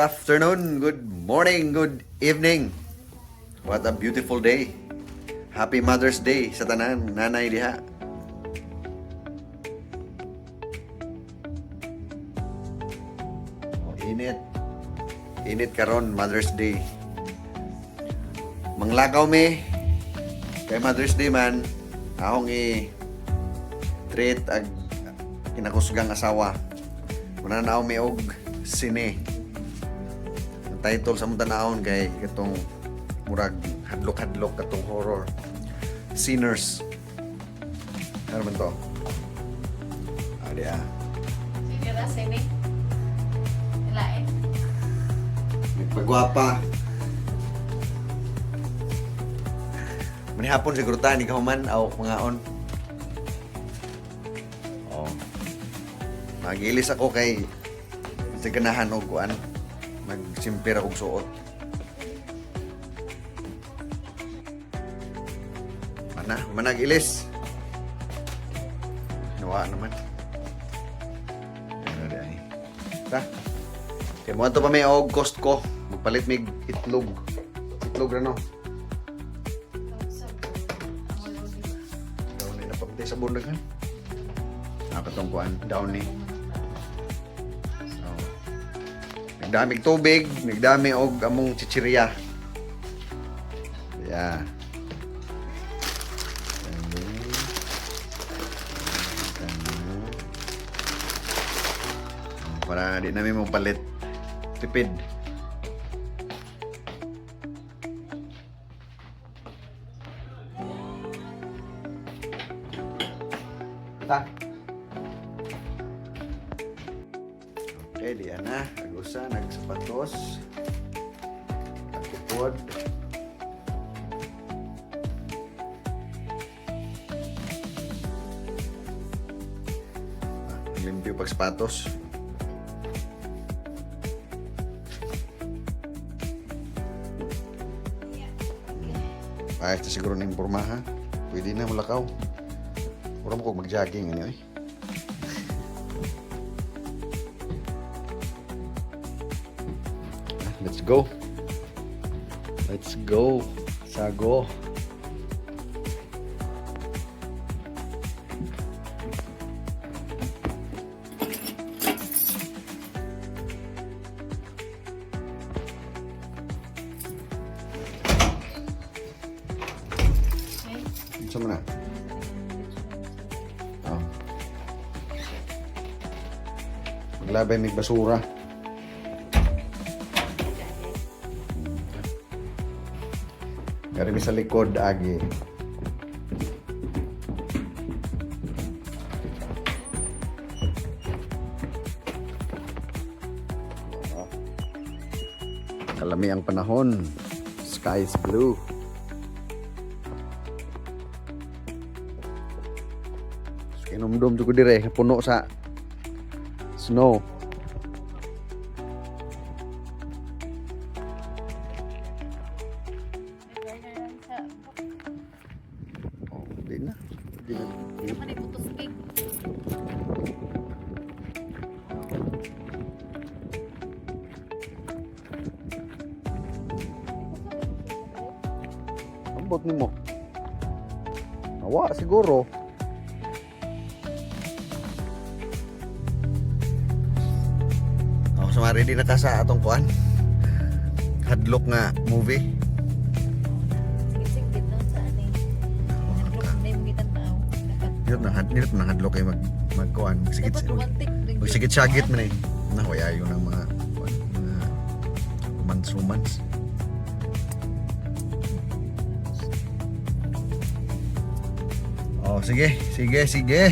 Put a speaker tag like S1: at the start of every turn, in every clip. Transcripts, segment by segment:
S1: afternoon, good morning, good evening. What a beautiful day. Happy Mother's Day sa tanan, nanay diha. Init. Init karon, Mother's Day. Manglakaw me kay Mother's Day man. Akong treat ag kinakusgang asawa. Mananaw mi og sine. Ang title sa mga tanahon kay katong murag hadlok-hadlok katong horror. Sinners. Ano man to? Adi ah.
S2: Sige na, sini. Ilain.
S1: Pagwapa. Manihapon siguro ta ni kahuman aw mangaon. Oh. Magilis ako kay sa ganahan og kuan. Magsimpir akong suot. Managilis. Nawa naman. Ano di ay. Ta. Kaya mo ito pa may og Costco. Magpalit mig itlog. Itlog na no. Daw ni napagtay sa bundagan. Nakatong kuan. Daw ni. Nagdamig tubig. Nagdami og among chichirya. Yeah. Para di namin mapalit. Tipid. Ta. Okay, di na. Agusa, nagsapatos. Nagkupod. Limpyo pag sapatos. Ayos na siguro ng pormaha. Pwede na malakaw. Pura mo kong mag-jogging anyway. Let's go. Let's go. Sago. Sama na. Oh. Maglabay may basura. Gari sa likod agi. Kalami ang panahon. Sky is blue. Inumdum juga dire puno sa snow. Oh, di na. Di na.
S2: Ano putus cake?
S1: Ambot nimo. Awa siguro. So ready na ta sa atong kuan hadlok nga movie.
S2: Sige sa ani. Hadlok na yung gitan tao.
S1: Dapat na hadlok kay magkuan. Magsigit sagit man eh. Nahoyayo ng mga romance. Oh, sige.
S2: Sige guys.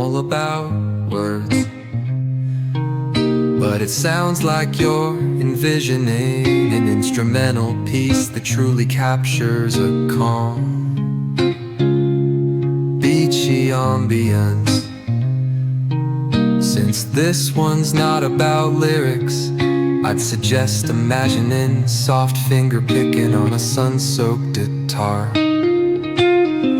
S3: all about words, but it sounds like you're envisioning an instrumental piece that truly captures a calm, beachy ambience. Since this one's not about lyrics, I'd suggest imagining soft finger picking on a sun-soaked guitar.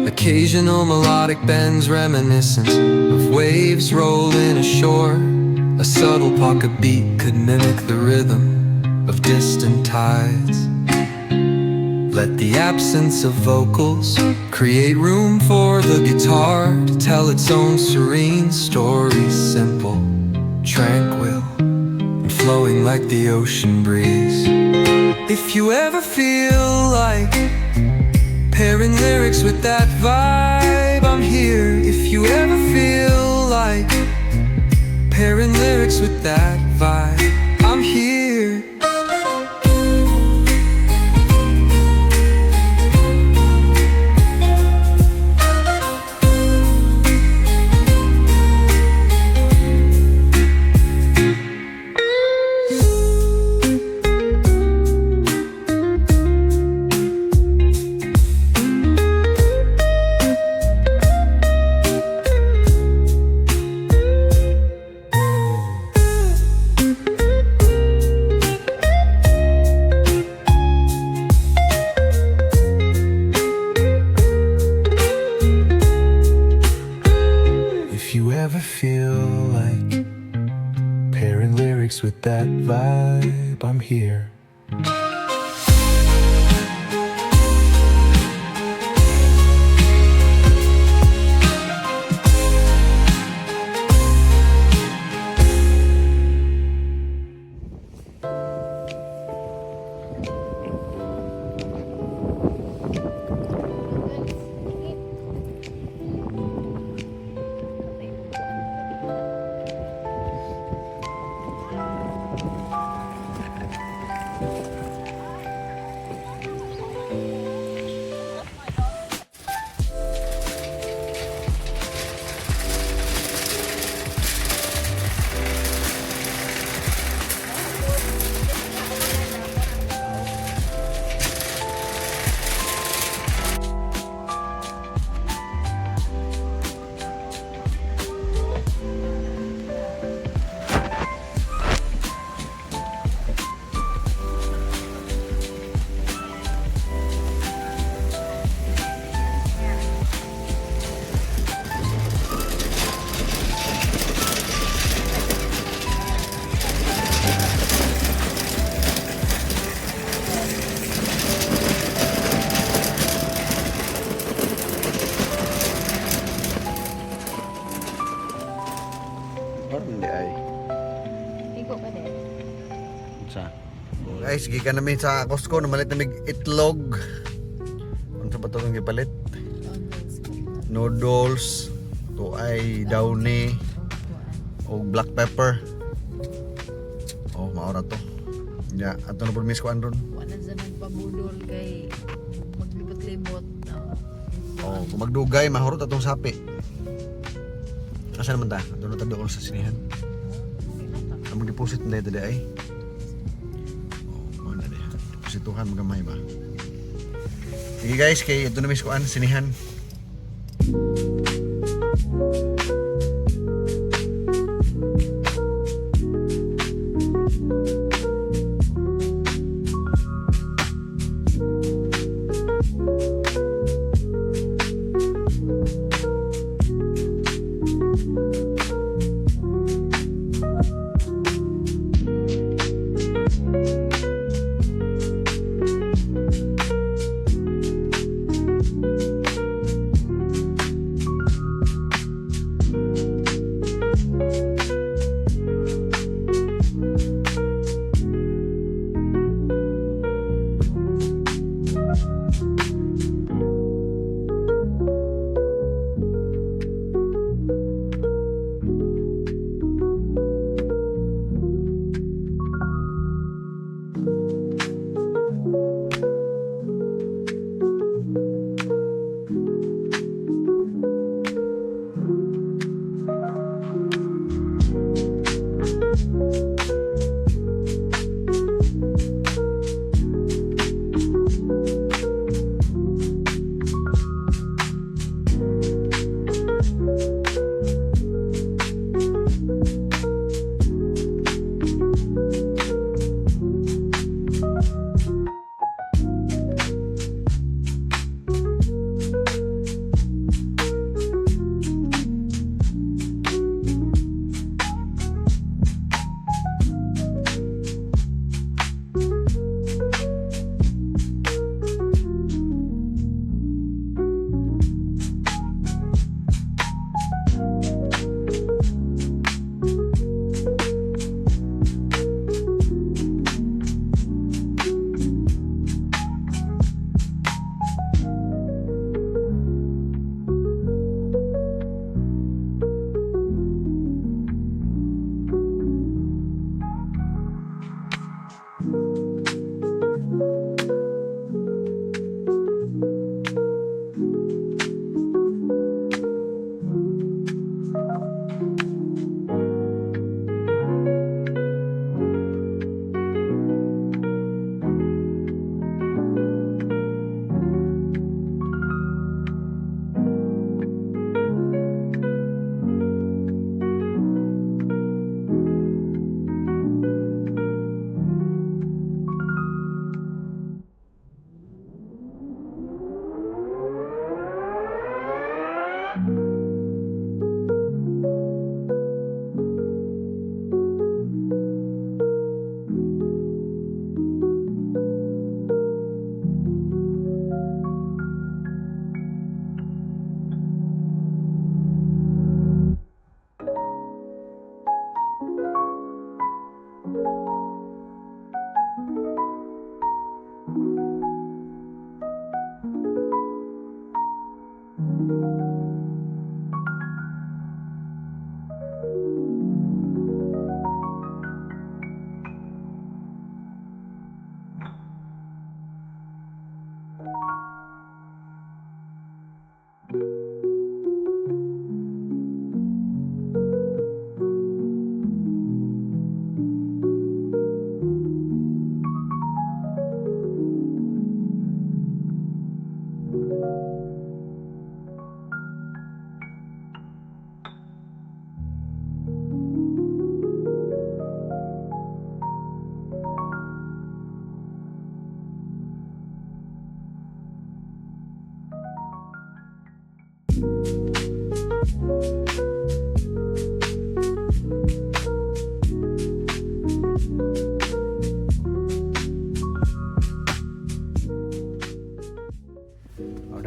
S3: Occasional melodic bends reminiscent of waves rolling ashore. A subtle pocket beat could mimic the rhythm of distant tides. Let the absence of vocals create room for the guitar to tell its own serene story, simple, tranquil, and flowing like the ocean breeze. If you ever feel like pairing lyrics with that vibe, I'm here. If you ever feel like pairing lyrics with that vibe, I'm here. If you ever feel like pairing lyrics with that vibe, I'm here.
S1: Hindi ay.
S2: Iko ka din.
S1: Sa. Guys, gikan namin sa Costco, namalit namin itlog. Ano sa ba ito kang gipalit? Noodles, tuay, downy, o black pepper. Oh, maura to. Ya, ato na promise ko andon.
S2: Wala sa nagpabudol kay maglibot-libot.
S1: Oh, kung magdugay, mahurot atong sapi. Asa naman ta? Doon na doon sa sinihan. Ang mag-deposit na ito ay. Oh, mana deh. Deposituhan magamay ba? Sige guys, kay ito na miskuan sinihan.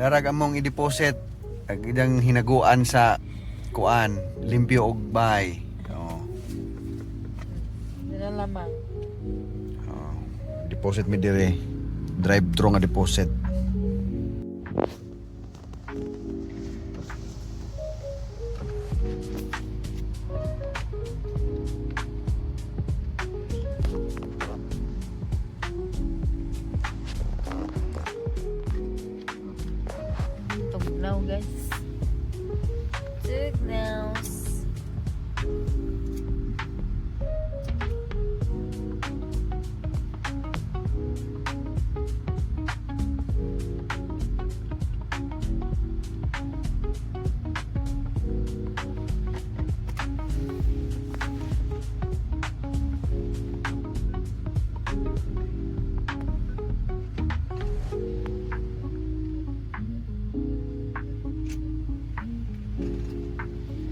S1: Darag among i-deposit ag idang hinaguan sa kuan, limpyo og bay. Oh.
S2: Dila lamang.
S1: Oh. Deposit mi dire. Drive-thru nga deposit.
S2: Tugnaw guys. Tugnaw.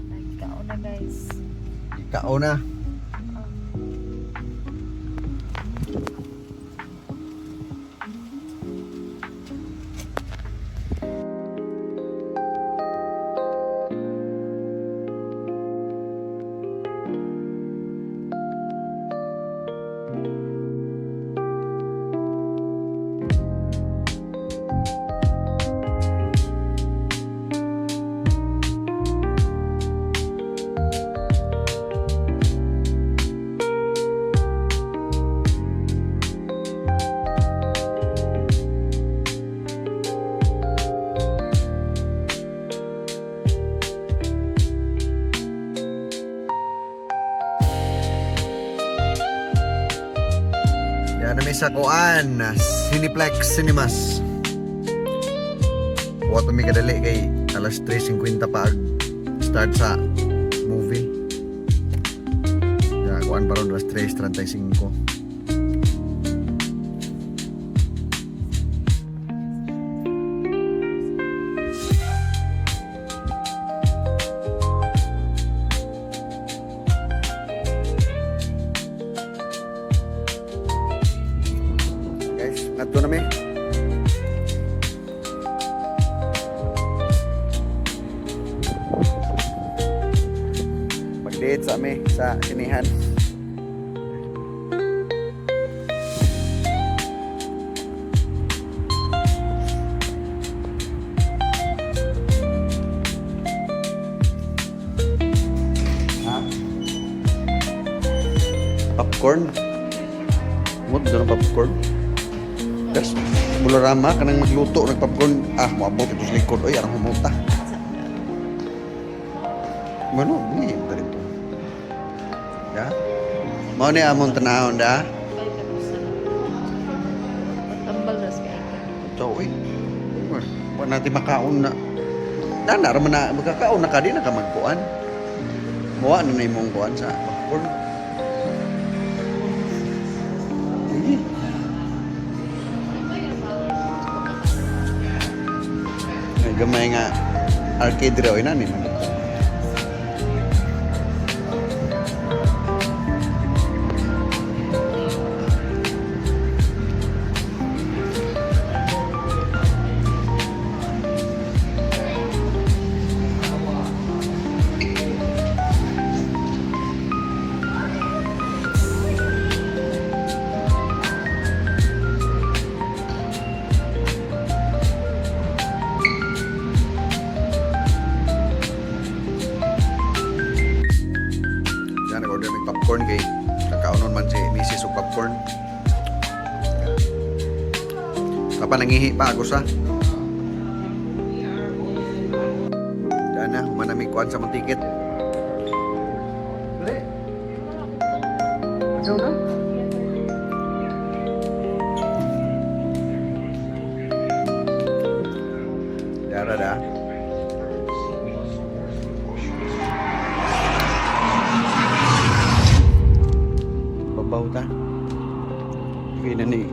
S2: Nagkao na guys.
S1: Ikao na. Yan na may sa kuan, Cineplex Cinemas. Huwag pa may kadali kay alas 3:50 pa start sa movie. Ya, kuan pa ron alas 3:35. Guys, ngadto na mi. Mag-date sa mi sa sinihan. Ha? Popcorn? Mut doon ang popcorn? Yes, Bulorama kanang magluto ng popcorn. Ah, moabot ito sa likod. Oy, arang humuta. Ano? Ni dito. Ya. Mao ni among tanahon da.
S2: Tambal ras kay.
S1: So, oy. Wa natin makaon na. Nana ra man na magkakaon na ka di na ka magkuan. Muwa na imong kuan sa popcorn. Sige. Gamay nga arcade raw ina ni man. Nag-order ng popcorn kay kakaunon man si Mrs. og popcorn. Kapag nangihi pa ako sa daan na, humanami kuhan sa mong ticket. Ayaw na? Dara da. Babaw ta. Kaya na ni.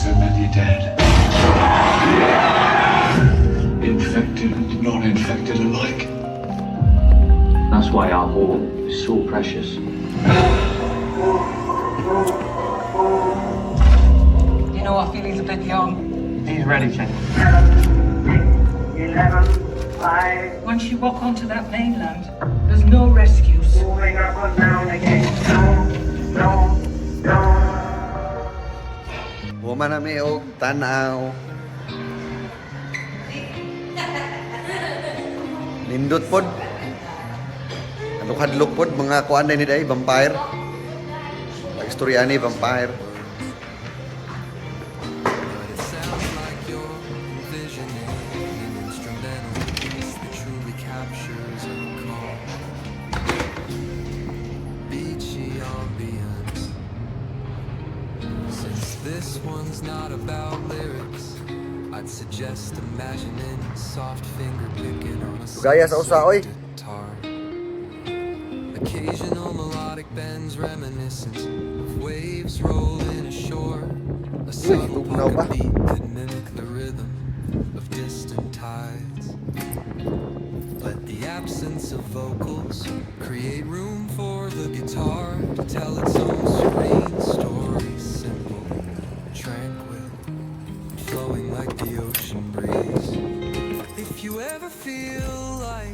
S4: So many dead. Infected and non-infected alike.
S5: That's why our home is so precious.
S6: he's a bit young. He's ready, Chen.
S7: 11, 5,
S6: Once you walk onto that mainland, there's no rescues.
S7: moving up and down again. No.
S1: Human na may og tanaw. Nindot pod. Hadlok pod mga kuan din ni day vampire. Istorya ni vampire.
S3: But it sounds like you're envisioning an instrumental piece that truly captures a call. Beachy ambience. Since this one's not about lyrics, I'd suggest imagining soft finger picking on a
S1: Gaya sa usa, oy.
S3: guitar. Occasional melodic bends reminiscent of waves rolling ashore. A subtle
S1: tugnaw ba?
S3: pocket beat could mimic the rhythm of distant tides. Let the absence of vocals create room for the guitar to tell its own serene story. Simple, tranquil, flowing like the ocean breeze. If you ever feel like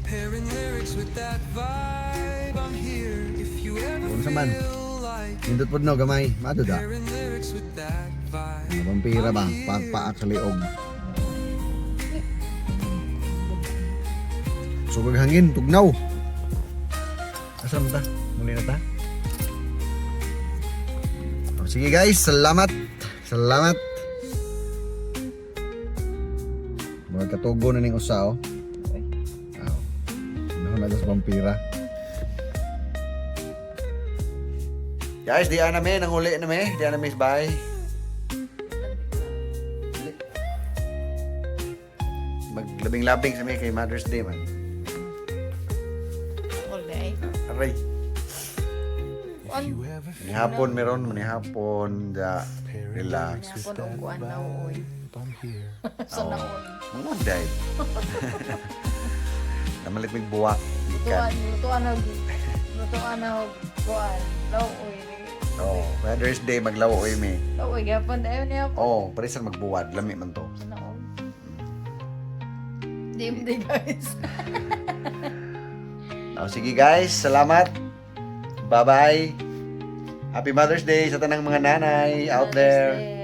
S3: pairing lyrics with that vibe, I'm here. If you ever
S1: Unsa man?
S3: feel like
S1: Nindot pod no gamay. Mado da.
S3: pairing lyrics with that vibe,
S1: Vampira ba? Pagpaak sa liog. Sugod hangin, tugnaw. Asa man ta? Muli na ta? Oh, sige guys, salamat. Salamat. Mga katugo na ning usa oh. Aw. Ano na sa vampira. Guys, di ana me nang uli na me, di ana me bye. Maglabing-labing sa me kay Mother's Day man.
S2: All day.
S1: Aray.
S2: On.
S1: Manihapon meron, manihapon da relax.
S2: Napon og kuan na uy. Sa naon.
S1: Mga day. Namalit mig buwak. Ikan.
S2: Lutuan na kuan. Law uy.
S1: Oh, Mother's Day maglawo oy me.
S2: Law uy gapon dayon niya po.
S1: Oh, paresan magbuwad, lami man to.
S2: Sa naon. Di guys.
S1: Oh, sige guys, salamat. Bye-bye. Happy Mother's Day sa tanang mga nanay out there.